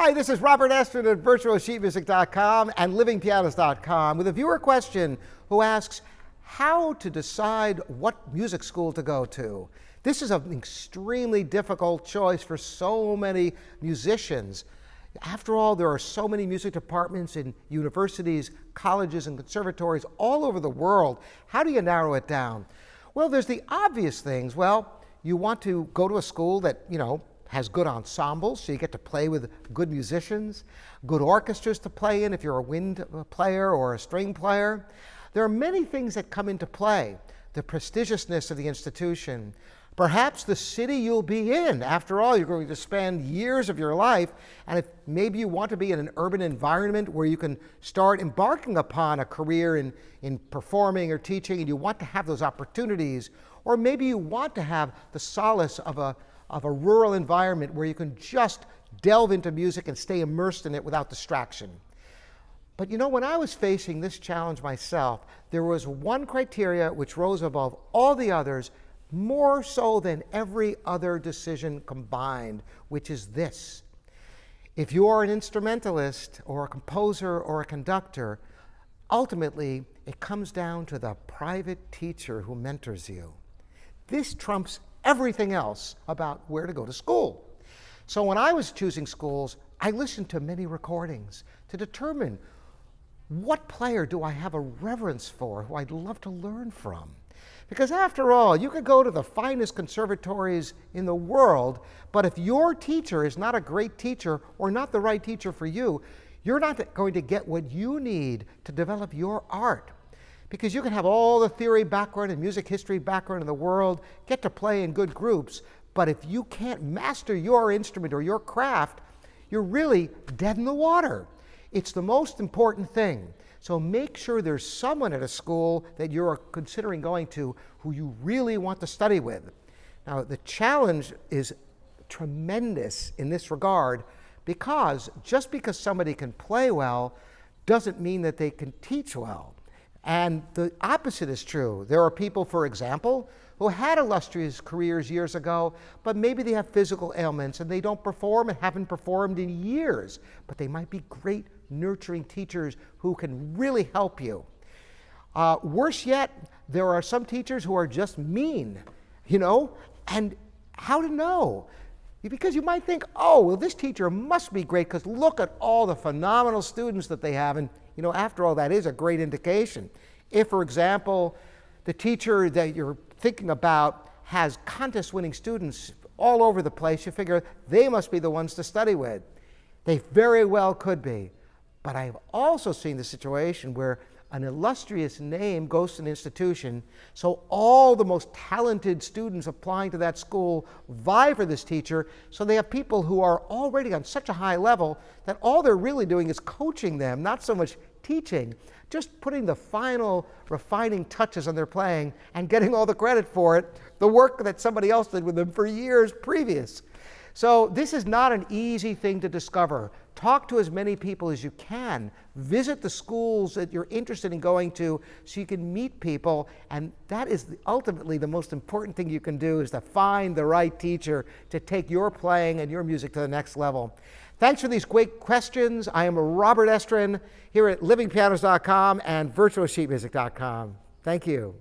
Hi, this is Robert Estrin at virtualsheetmusic.com and livingpianos.com with a viewer question who asks how to decide what music school to go to. This is an extremely difficult choice for so many musicians. After all, there are so many music departments in universities, colleges, and conservatories all over the world. How do you narrow it down? Well, there's the obvious things. Well, you want to go to a school that, has good ensembles, so you get to play with good musicians, good orchestras to play in if you're a wind player or a string player. There are many things that come into play. The prestigiousness of the institution, perhaps the city you'll be in. After all, you're going to spend years of your life, and if maybe you want to be in an urban environment where you can start embarking upon a career in performing or teaching, and you want to have those opportunities, or maybe you want to have the solace of a rural environment where you can just delve into music and stay immersed in it without distraction. But when I was facing this challenge myself, there was one criteria which rose above all the others, more so than every other decision combined, which is this. If you are an instrumentalist or a composer or a conductor, ultimately it comes down to the private teacher who mentors you. This trumps everything else about where to go to school. So when I was choosing schools, I listened to many recordings to determine what player do I have a reverence for, who I'd love to learn from. Because after all, you could go to the finest conservatories in the world, but if your teacher is not a great teacher or not the right teacher for you, you're not going to get what you need to develop your art. Because you can have all the theory background and music history background in the world, get to play in good groups, but if you can't master your instrument or your craft, you're really dead in the water. It's the most important thing. So make sure there's someone at a school that you're considering going to who you really want to study with. Now, the challenge is tremendous in this regard because just because somebody can play well doesn't mean that they can teach well. And the opposite is true. There are people, for example, who had illustrious careers years ago, but maybe they have physical ailments and they don't perform and haven't performed in years, but they might be great nurturing teachers who can really help you. Worse yet, there are some teachers who are just mean, and how to know? Because you might think, oh, well, this teacher must be great because look at all the phenomenal students that they have. And, after all, that is a great indication. If, for example, the teacher that you're thinking about has contest-winning students all over the place, you figure they must be the ones to study with. They very well could be. But I've also seen the situation where an illustrious name goes to an institution, so all the most talented students applying to that school vie for this teacher, so they have people who are already on such a high level that all they're really doing is coaching them, not so much teaching, just putting the final refining touches on their playing and getting all the credit for it, the work that somebody else did with them for years previous. So this is not an easy thing to discover. Talk to as many people as you can. Visit the schools that you're interested in going to so you can meet people. And that is ultimately the most important thing you can do, is to find the right teacher to take your playing and your music to the next level. Thanks for these great questions. I am Robert Estrin here at livingpianos.com and virtualsheetmusic.com. Thank you.